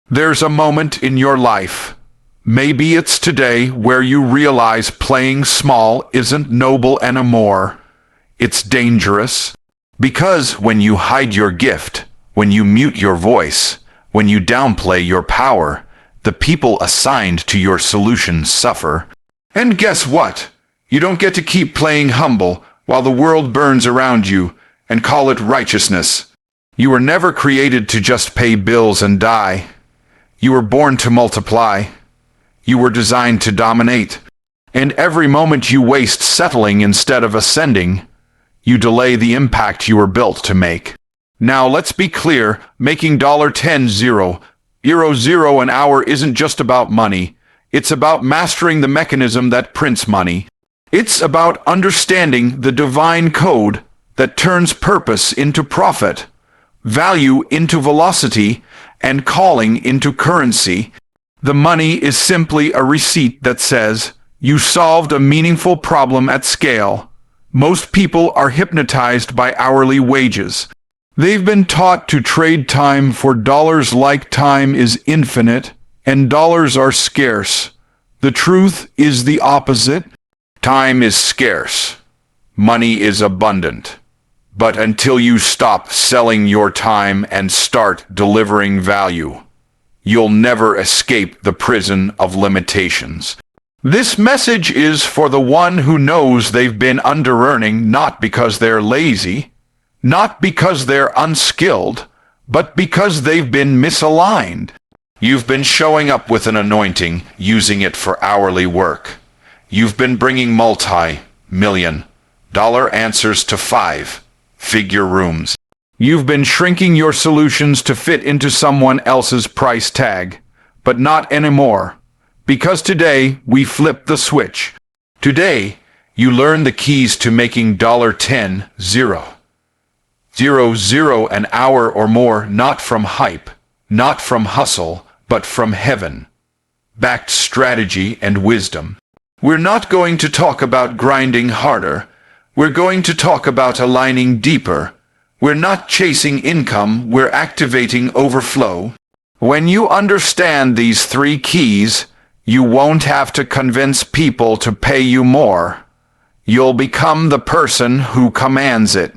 There's a moment in your life, maybe it's today, where you realize playing small isn't noble anymore. It's dangerous. Because when you hide your gift, when you mute your voice, when you downplay your power, the people assigned to your solutions suffer. And guess what? You don't get to keep playing humble while the world burns around you and call it righteousness. You were never created to just pay bills and die. You were born to multiply. You were designed to dominate. And every moment you waste settling instead of ascending, you delay the impact you were built to make. Now let's be clear, making $10,000 an hour isn't just about money. It's about mastering the mechanism that prints money. It's about understanding the divine code that turns purpose into profit, value into velocity, and calling into currency. The money is simply a receipt that says, you solved a meaningful problem at scale. Most people are hypnotized by hourly wages. They've been taught to trade time for dollars like time is infinite and dollars are scarce. The truth is the opposite. Time is scarce. Money is abundant. But until you stop selling your time and start delivering value, you'll never escape the prison of limitations. This message is for the one who knows they've been under-earning not because they're lazy, not because they're unskilled, but because they've been misaligned. You've been showing up with an anointing, using it for hourly work. You've been bringing multi-million-dollar answers to five-figure rooms. You've been shrinking your solutions to fit into someone else's price tag, but not anymore. Because today, we flip the switch. Today, you learn the keys to making $10,000 an hour or more, not from hype, not from hustle, but from heaven-backed strategy and wisdom. We're not going to talk about grinding harder. We're going to talk about aligning deeper. We're not chasing income, we're activating overflow. When you understand these three keys, you won't have to convince people to pay you more. You'll become the person who commands it.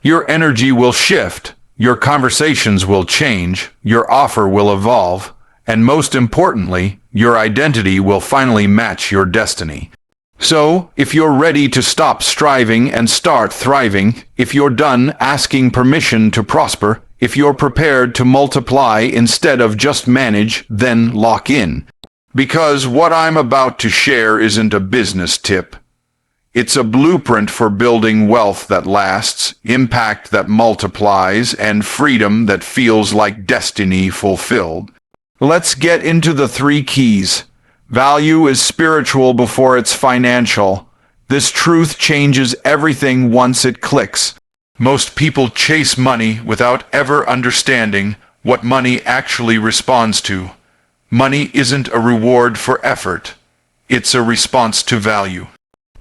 Your energy will shift, your conversations will change, your offer will evolve, and most importantly, your identity will finally match your destiny. So, if you're ready to stop striving and start thriving, if you're done asking permission to prosper, if you're prepared to multiply instead of just manage, then lock in. Because what I'm about to share isn't a business tip. It's a blueprint for building wealth that lasts, impact that multiplies, and freedom that feels like destiny fulfilled. Let's get into the three keys. Value is spiritual before it's financial. This truth changes everything once it clicks. Most people chase money without ever understanding what money actually responds to. Money isn't a reward for effort. It's a response to value.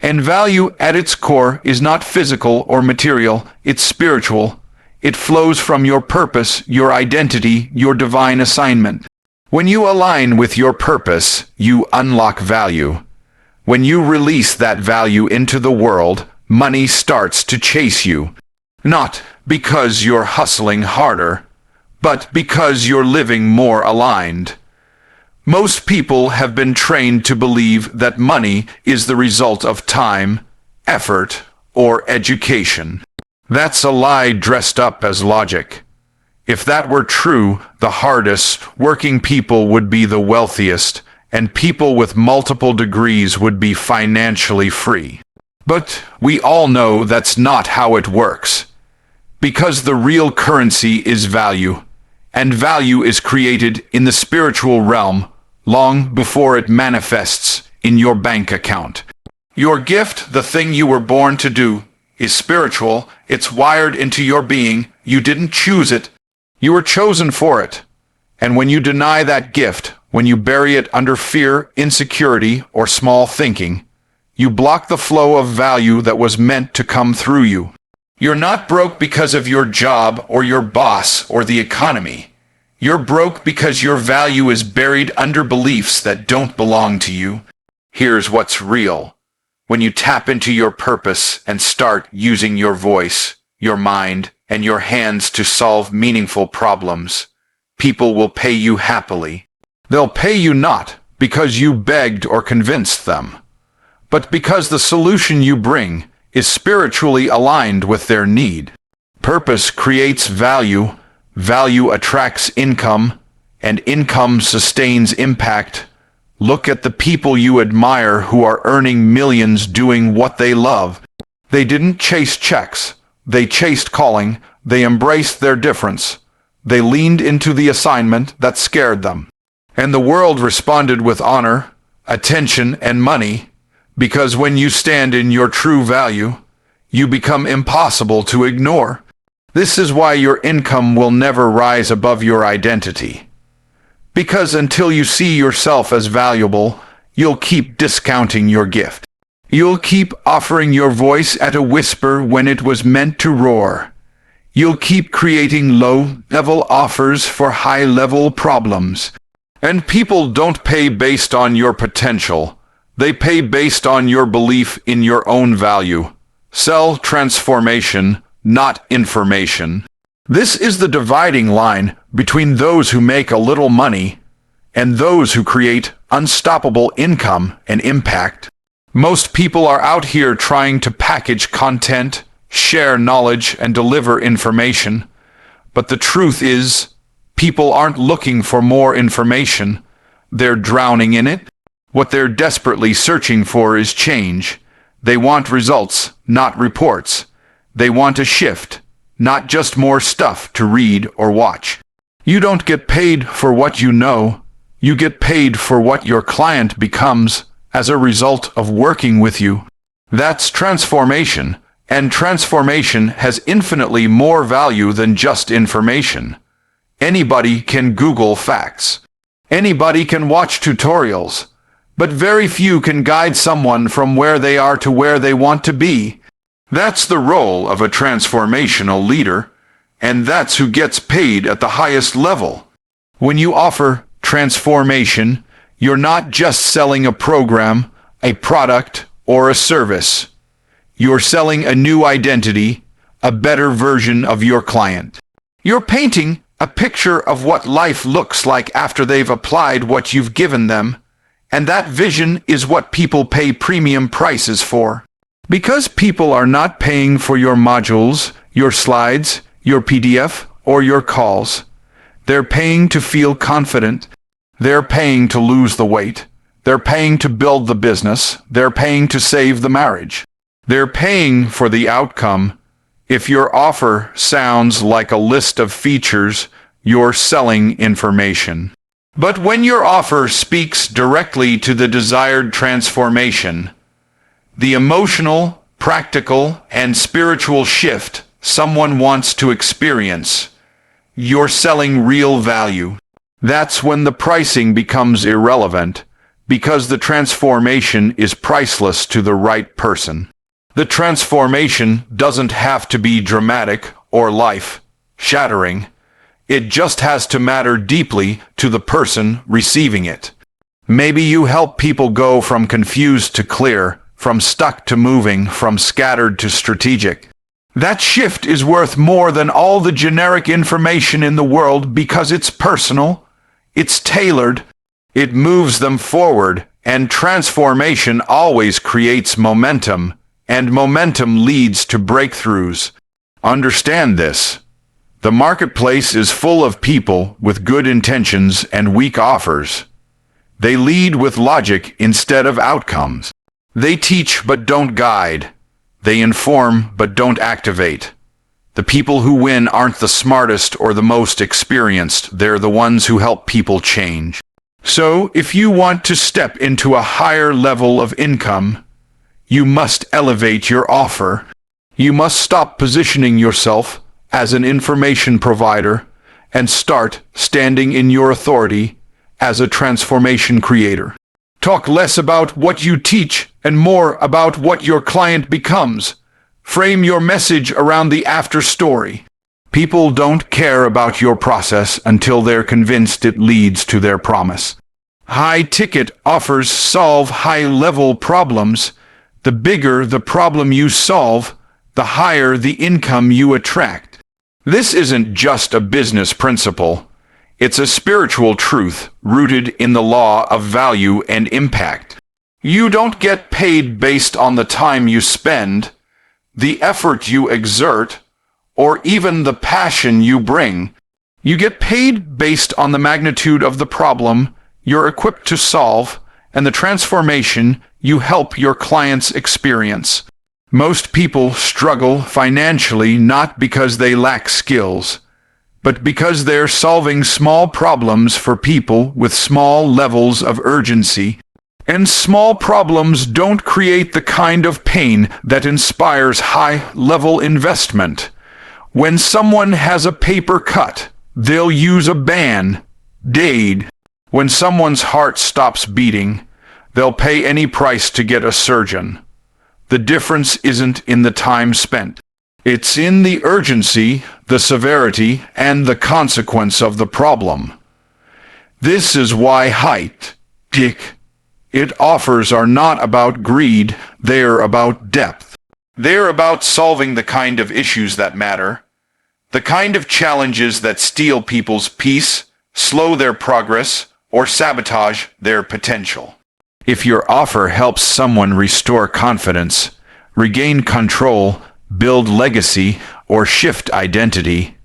And value at its core is not physical or material, it's spiritual. It flows from your purpose, your identity, your divine assignment. When you align with your purpose, you unlock value. When you release that value into the world, money starts to chase you. Not because you're hustling harder, but because you're living more aligned. Most people have been trained to believe that money is the result of time, effort, or education. That's a lie dressed up as logic. If that were true, the hardest working people would be the wealthiest, and people with multiple degrees would be financially free. But we all know that's not how it works. Because the real currency is value, and value is created in the spiritual realm long before it manifests in your bank account. Your gift, the thing you were born to do, is spiritual. It's wired into your being. You didn't choose it. You were chosen for it. And when you deny that gift, when you bury it under fear, insecurity, or small thinking, you block the flow of value that was meant to come through you. You're not broke because of your job or your boss or the economy. You're broke because your value is buried under beliefs that don't belong to you. Here's what's real. When you tap into your purpose and start using your voice, your mind, and your hands to solve meaningful problems, people will pay you happily. They'll pay you not because you begged or convinced them, but because the solution you bring is spiritually aligned with their need. Purpose creates value, value attracts income, and income sustains impact. Look at the people you admire who are earning millions doing what they love. They didn't chase checks. They chased calling. They embraced their difference. They leaned into the assignment that scared them. And the world responded with honor, attention, and money, because when you stand in your true value, you become impossible to ignore. This is why your income will never rise above your identity. Because until you see yourself as valuable, you'll keep discounting your gift. You'll keep offering your voice at a whisper when it was meant to roar. You'll keep creating low-level offers for high-level problems. And people don't pay based on your potential. They pay based on your belief in your own value. Sell transformation, not information. This is the dividing line between those who make a little money and those who create unstoppable income and impact. Most people are out here trying to package content, share knowledge, and deliver information. But the truth is, people aren't looking for more information. They're drowning in it. What they're desperately searching for is change. They want results, not reports. They want a shift, not just more stuff to read or watch. You don't get paid for what you know. You get paid for what your client becomes as a result of working with you. That's transformation, and transformation has infinitely more value than just information. Anybody can Google facts. Anybody can watch tutorials. But very few can guide someone from where they are to where they want to be. That's the role of a transformational leader, and that's who gets paid at the highest level. When you offer transformation, you're not just selling a program, a product, or a service. You're selling a new identity, a better version of your client. You're painting a picture of what life looks like after they've applied what you've given them, and that vision is what people pay premium prices for. Because people are not paying for your modules, your slides, your PDF, or your calls. They're paying to feel confident. They're paying to lose the weight. They're paying to build the business. They're paying to save the marriage. They're paying for the outcome. If your offer sounds like a list of features, you're selling information. But when your offer speaks directly to the desired transformation, the emotional, practical, and spiritual shift someone wants to experience, you're selling real value. That's when the pricing becomes irrelevant, because the transformation is priceless to the right person. The transformation doesn't have to be dramatic or life-shattering. It just has to matter deeply to the person receiving it. Maybe you help people go from confused to clear, from stuck to moving, from scattered to strategic. That shift is worth more than all the generic information in the world because it's personal, it's tailored, it moves them forward, and transformation always creates momentum, and momentum leads to breakthroughs. Understand this. The marketplace is full of people with good intentions and weak offers. They lead with logic instead of outcomes. They teach but don't guide. They inform but don't activate. The people who win aren't the smartest or the most experienced. They're the ones who help people change. So, if you want to step into a higher level of income, you must elevate your offer. You must stop positioning yourself as an information provider and start standing in your authority as a transformation creator. Talk less about what you teach and more about what your client becomes. Frame your message around the after story. People don't care about your process until they're convinced it leads to their promise. High-ticket offers solve high-level problems. The bigger the problem you solve, the higher the income you attract. This isn't just a business principle. It's a spiritual truth rooted in the law of value and impact. You don't get paid based on the time you spend, the effort you exert, or even the passion you bring. You get paid based on the magnitude of the problem you're equipped to solve and the transformation you help your clients experience. Most people struggle financially not because they lack skills, but because they're solving small problems for people with small levels of urgency. And small problems don't create the kind of pain that inspires high-level investment. When someone has a paper cut, they'll use a Band-Aid. When someone's heart stops beating, they'll pay any price to get a surgeon. The difference isn't in the time spent. It's in the urgency, the severity, and the consequence of the problem. This is why high-ticket offers are not about greed, they're about depth. They're about solving the kind of issues that matter, the kind of challenges that steal people's peace, slow their progress, or sabotage their potential. If your offer helps someone restore confidence, regain control, build legacy, or shift identity,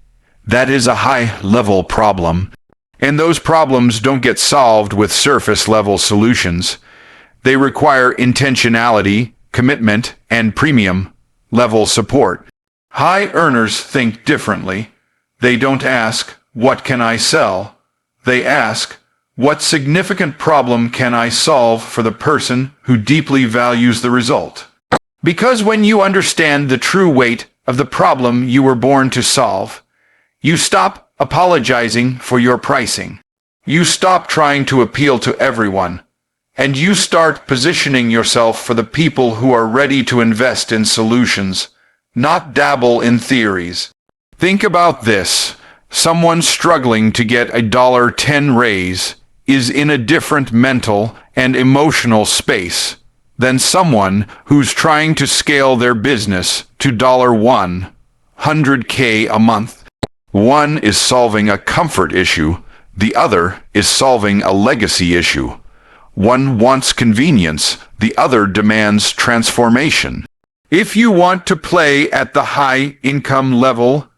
that is a high-level problem. And those problems don't get solved with surface-level solutions. They require intentionality, commitment, and premium-level support. High earners think differently. They don't ask, "What can I sell?" They ask, "What significant problem can I solve for the person who deeply values the result?" Because when you understand the true weight of the problem you were born to solve, you stop apologizing for your pricing. You stop trying to appeal to everyone, and you start positioning yourself for the people who are ready to invest in solutions, not dabble in theories. Think about this. Someone struggling to get a $10 raise is in a different mental and emotional space than someone who's trying to scale their business to $100K a month. One is solving a comfort issue, the other is solving a legacy issue. One wants convenience, the other demands transformation. If you want to play at the high-income level,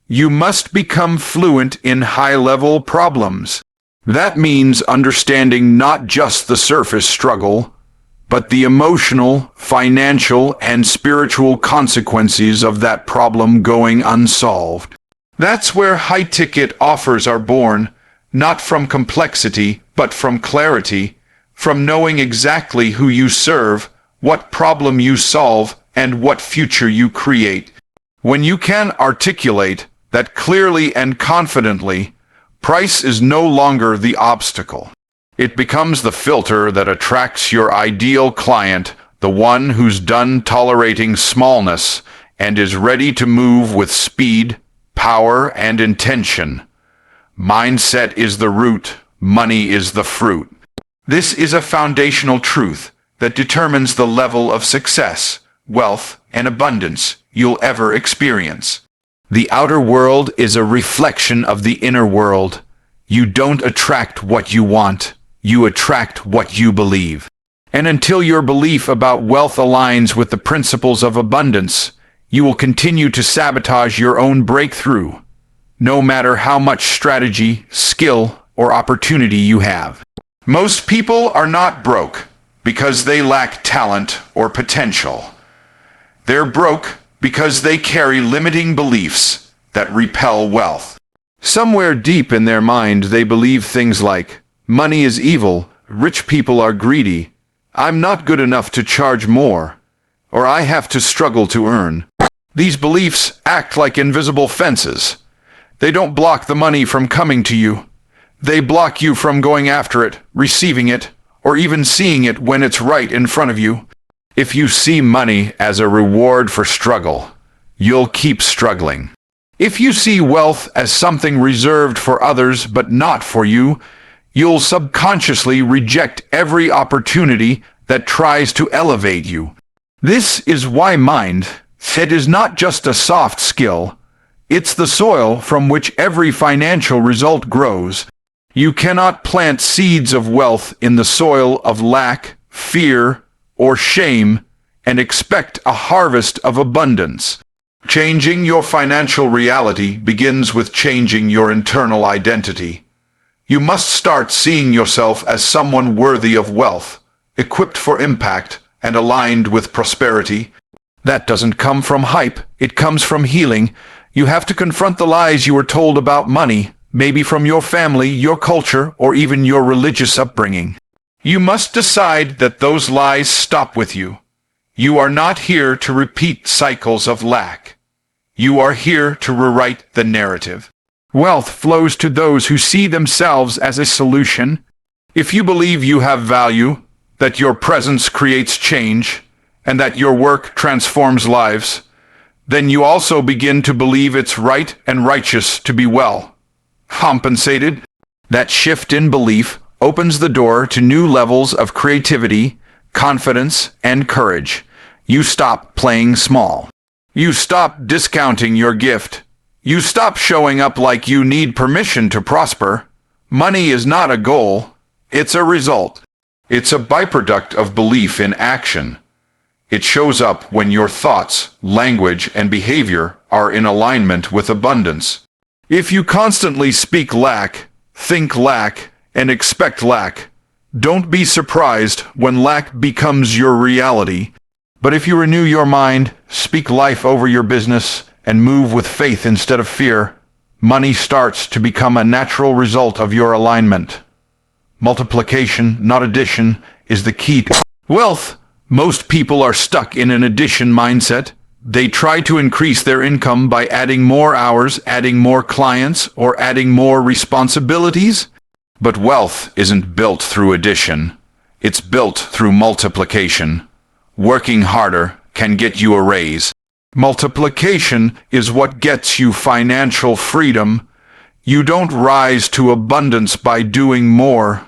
you must become fluent in high-level problems. That means understanding not just the surface struggle, but the emotional, financial, and spiritual consequences of that problem going unsolved. That's where high-ticket offers are born, not from complexity, but from clarity, from knowing exactly who you serve, what problem you solve, and what future you create. When you can articulate that clearly and confidently, price is no longer the obstacle. It becomes the filter that attracts your ideal client, the one who's done tolerating smallness and is ready to move with speed, power, and intention. Mindset is the root, money is the fruit. This is a foundational truth that determines the level of success, wealth, and abundance you'll ever experience. The outer world is a reflection of the inner world. You don't attract what you want, you attract what you believe. And until your belief about wealth aligns with the principles of abundance, you will continue to sabotage your own breakthrough, no matter how much strategy, skill, or opportunity you have. Most people are not broke because they lack talent or potential. They're broke because they carry limiting beliefs that repel wealth. Somewhere deep in their mind they believe things like, money is evil, rich people are greedy, I'm not good enough to charge more, or I have to struggle to earn. These beliefs act like invisible fences. They don't block the money from coming to you. They block you from going after it, receiving it, or even seeing it when it's right in front of you. If you see money as a reward for struggle, you'll keep struggling. If you see wealth as something reserved for others but not for you, you'll subconsciously reject every opportunity that tries to elevate you. This is why mindset is not just a soft skill. It's the soil from which every financial result grows. You cannot plant seeds of wealth in the soil of lack, fear, or shame and expect a harvest of abundance. Changing your financial reality begins with changing your internal identity. You must start seeing yourself as someone worthy of wealth, equipped for impact, and aligned with prosperity. That doesn't come from hype, it comes from healing. You have to confront the lies you were told about money, maybe from your family, your culture, or even your religious upbringing. You must decide that those lies stop with you. You are not here to repeat cycles of lack. You are here to rewrite the narrative. Wealth flows to those who see themselves as a solution. If you believe you have value, that your presence creates change, and that your work transforms lives, then you also begin to believe it's right and righteous to be well compensated. That shift in belief opens the door to new levels of creativity, confidence, and courage. You stop playing small. You stop discounting your gift. You stop showing up like you need permission to prosper. Money is not a goal, it's a result. It's a byproduct of belief in action. It shows up when your thoughts, language, and behavior are in alignment with abundance. If you constantly speak lack, think lack, and expect lack, don't be surprised when lack becomes your reality. But if you renew your mind, speak life over your business, and move with faith instead of fear, money starts to become a natural result of your alignment. Multiplication, not addition, is the key to wealth. Most people are stuck in an addition mindset. They try to increase their income by adding more hours, adding more clients, or adding more responsibilities. But wealth isn't built through addition. It's built through multiplication. Working harder can get you a raise. Multiplication is what gets you financial freedom. You don't rise to abundance by doing more.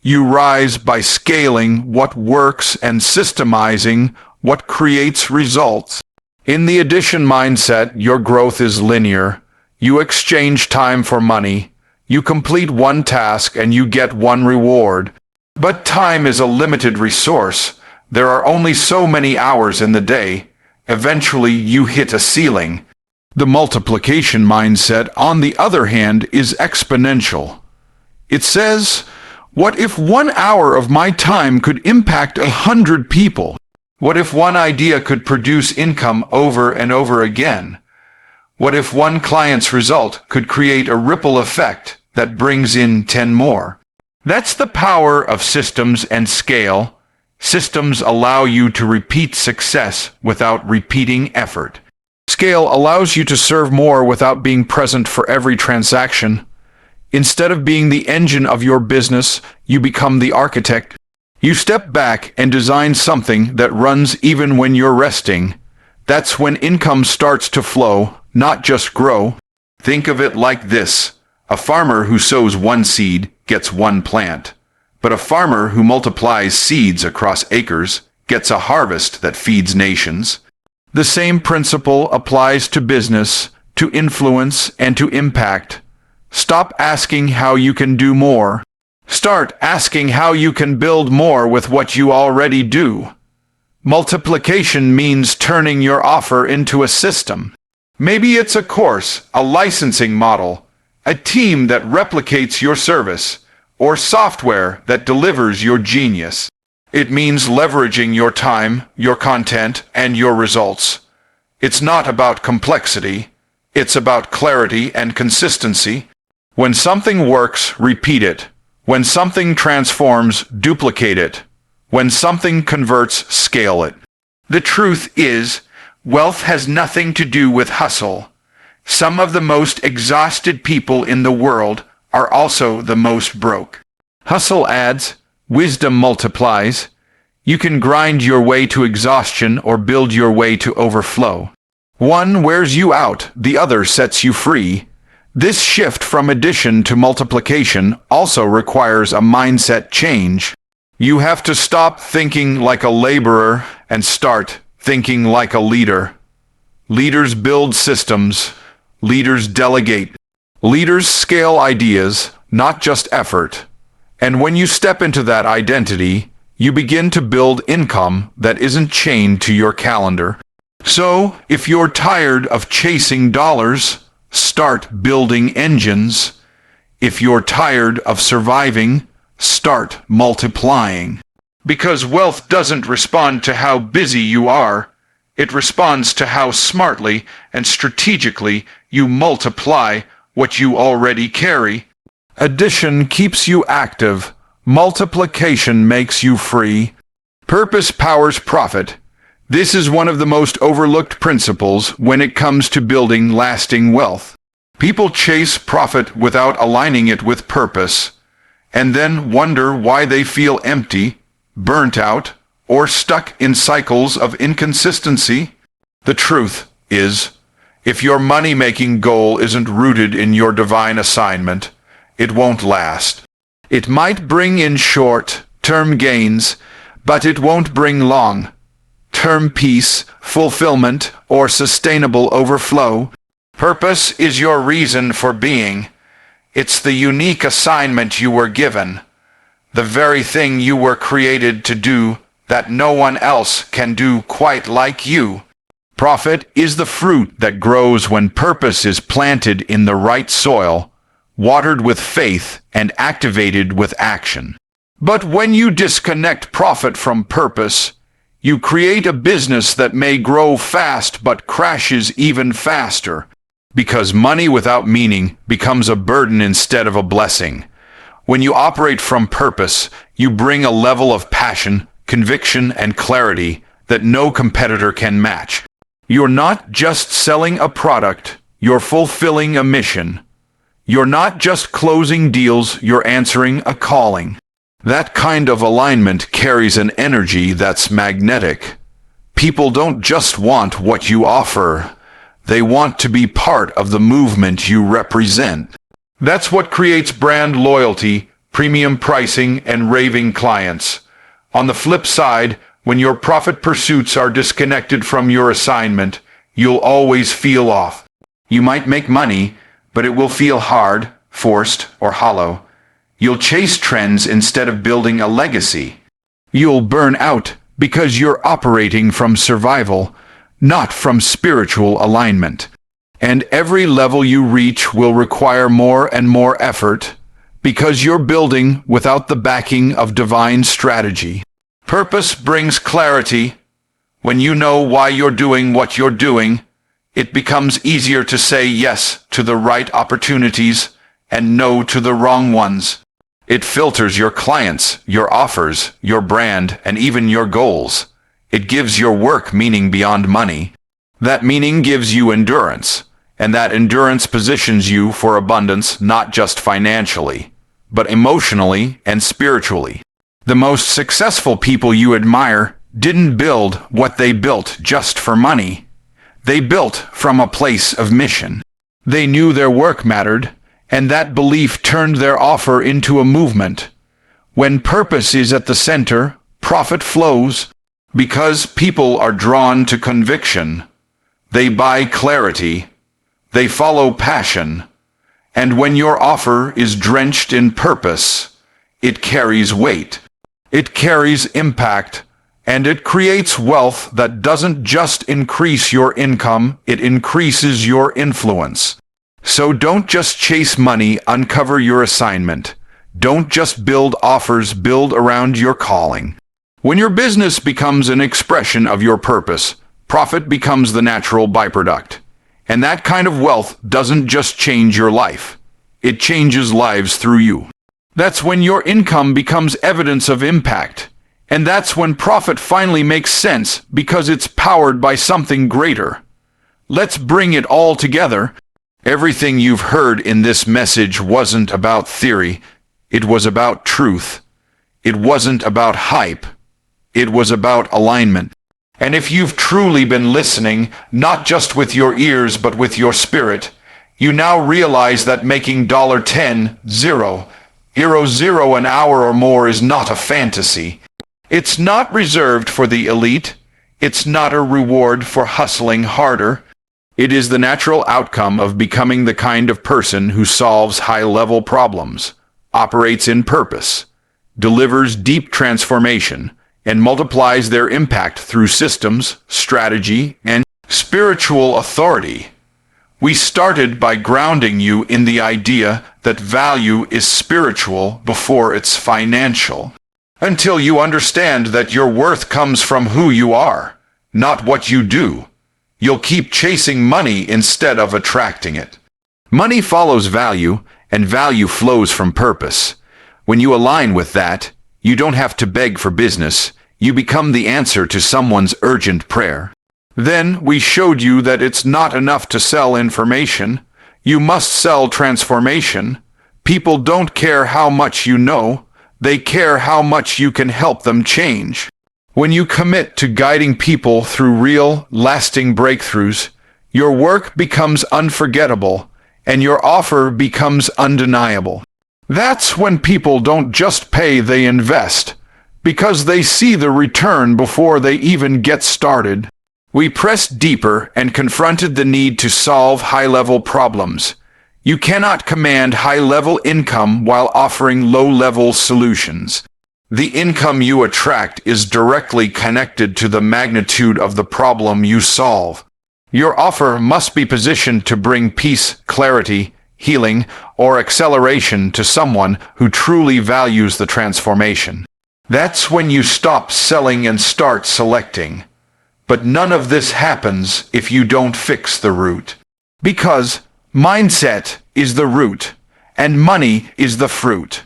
You rise by scaling what works and systemizing what creates results. In the addition mindset, your growth is linear. You exchange time for money. You complete one task and you get one reward. But time is a limited resource. There are only so many hours in the day. Eventually, you hit a ceiling. The multiplication mindset, on the other hand, is exponential. It says, what if 1 hour of my time could impact 100 people? What if one idea could produce income over and over again? What if one client's result could create a ripple effect that brings in 10 more? That's the power of systems and scale. Systems allow you to repeat success without repeating effort. Scale allows you to serve more without being present for every transaction. Instead of being the engine of your business, you become the architect. You step back and design something that runs even when you're resting. That's when income starts to flow, not just grow. Think of it like this. A farmer who sows one seed gets one plant. But a farmer who multiplies seeds across acres gets a harvest that feeds nations. The same principle applies to business, to influence, and to impact. Stop asking how you can do more. Start asking how you can build more with what you already do. Multiplication means turning your offer into a system. Maybe it's a course, a licensing model, a team that replicates your service, or software that delivers your genius. It means leveraging your time, your content, and your results. It's not about complexity. It's about clarity and consistency. When something works, repeat it. When something transforms, duplicate it. When something converts, scale it. The truth is, wealth has nothing to do with hustle. Some of the most exhausted people in the world are also the most broke. Hustle adds, wisdom multiplies. You can grind your way to exhaustion or build your way to overflow. One wears you out, the other sets you free. This shift from addition to multiplication also requires a mindset change. You have to stop thinking like a laborer and start thinking like a leader. Leaders build systems. Leaders delegate. Leaders scale ideas, not just effort. And when you step into that identity, you begin to build income that isn't chained to your calendar. So, if you're tired of chasing dollars, start building engines. If you're tired of surviving, start multiplying. Because wealth doesn't respond to how busy you are. It responds to how smartly and strategically you multiply what you already carry. Addition keeps you active. Multiplication makes you free. Purpose powers profit. This is one of the most overlooked principles when it comes to building lasting wealth. People chase profit without aligning it with purpose, and then wonder why they feel empty, burnt out, or stuck in cycles of inconsistency. The truth is, if your money-making goal isn't rooted in your divine assignment, it won't last. It might bring in short-term gains, but it won't bring long-term peace, fulfillment, or sustainable overflow. Purpose is your reason for being. It's the unique assignment you were given, the very thing you were created to do that no one else can do quite like you. Profit is the fruit that grows when purpose is planted in the right soil, watered with faith, and activated with action. But when you disconnect profit from purpose, you create a business that may grow fast but crashes even faster, because money without meaning becomes a burden instead of a blessing. When you operate from purpose, you bring a level of passion, conviction, and clarity that no competitor can match. You're not just selling a product, you're fulfilling a mission. You're not just closing deals, you're answering a calling. That kind of alignment carries an energy that's magnetic. People don't just want what you offer. They want to be part of the movement you represent. That's what creates brand loyalty, premium pricing, and raving clients. On the flip side, when your profit pursuits are disconnected from your assignment, you'll always feel off. You might make money, but it will feel hard, forced, or hollow. You'll chase trends instead of building a legacy. You'll burn out because you're operating from survival, not from spiritual alignment. And every level you reach will require more and more effort because you're building without the backing of divine strategy. Purpose brings clarity. When you know why you're doing what you're doing, it becomes easier to say yes to the right opportunities and no to the wrong ones. It filters your clients, your offers, your brand, and even your goals. It gives your work meaning beyond money. That meaning gives you endurance, and that endurance positions you for abundance not just financially, but emotionally and spiritually. The most successful people you admire didn't build what they built just for money. They built from a place of mission. They knew their work mattered, and that belief turned their offer into a movement. When purpose is at the center, profit flows. Because people are drawn to conviction, they buy clarity, they follow passion, and when your offer is drenched in purpose, it carries weight, it carries impact, and it creates wealth that doesn't just increase your income, it increases your influence. So don't just chase money, uncover your assignment. Don't just build offers, build around your calling. When your business becomes an expression of your purpose, profit becomes the natural byproduct. And that kind of wealth doesn't just change your life. It changes lives through you. That's when your income becomes evidence of impact. And that's when profit finally makes sense because it's powered by something greater. Let's bring it all together. Everything you've heard in this message wasn't about theory. It was about truth. It wasn't about hype. It was about alignment. And if you've truly been listening, not just with your ears but with your spirit, you now realize that making $10,000 an hour or more is not a fantasy. It's not reserved for the elite. It's not a reward for hustling harder. It is the natural outcome of becoming the kind of person who solves high-level problems, operates in purpose, delivers deep transformation, and multiplies their impact through systems, strategy, and spiritual authority. We started by grounding you in the idea that value is spiritual before it's financial, until you understand that your worth comes from who you are, not what you do. You'll keep chasing money instead of attracting it. Money follows value, and value flows from purpose. When you align with that, you don't have to beg for business. You become the answer to someone's urgent prayer. Then we showed you that it's not enough to sell information. You must sell transformation. People don't care how much you know. They care how much you can help them change. When you commit to guiding people through real, lasting breakthroughs, your work becomes unforgettable, and your offer becomes undeniable. That's when people don't just pay, they invest, because they see the return before they even get started. We pressed deeper and confronted the need to solve high-level problems. You cannot command high-level income while offering low-level solutions. The income you attract is directly connected to the magnitude of the problem you solve. Your offer must be positioned to bring peace, clarity, healing, or acceleration to someone who truly values the transformation. That's when you stop selling and start selecting. But none of this happens if you don't fix the root. Because mindset is the root, and money is the fruit.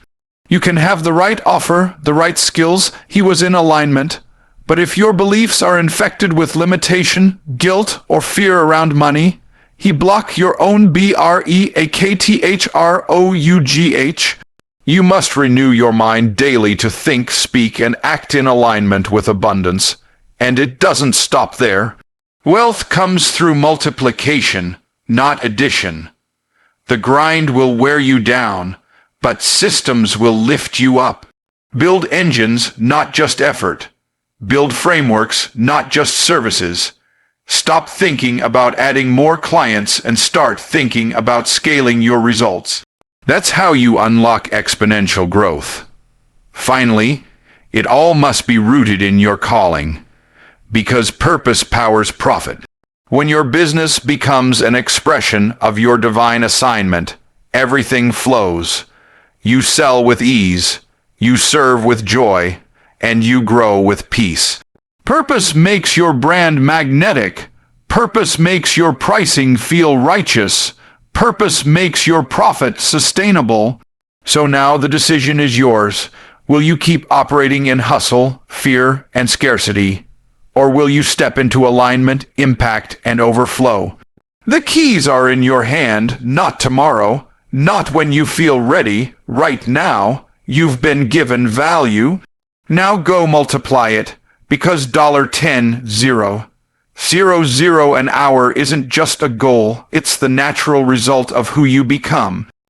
You can have the right offer, the right skills, he was in alignment, but if your beliefs are infected with limitation, guilt, or fear around money, he block your own BREAKTHROUGH. You must renew your mind daily to think, speak, and act in alignment with abundance. And it doesn't stop there. Wealth comes through multiplication, not addition. The grind will wear you down, but systems will lift you up. Build engines, not just effort. Build frameworks, not just services. Stop thinking about adding more clients and start thinking about scaling your results. That's how you unlock exponential growth. Finally, it all must be rooted in your calling, because purpose powers profit. When your business becomes an expression of your divine assignment, everything flows. You sell with ease, you serve with joy, and you grow with peace. Purpose makes your brand magnetic. Purpose makes your pricing feel righteous. Purpose makes your profit sustainable. So now the decision is yours. Will you keep operating in hustle, fear, and scarcity? Or will you step into alignment, impact, and overflow? The keys are in your hand, not tomorrow. Not when you feel ready, right now. You've been given value. Now go multiply it, because $10,000 an hour isn't just a goal, it's the natural result of who you become.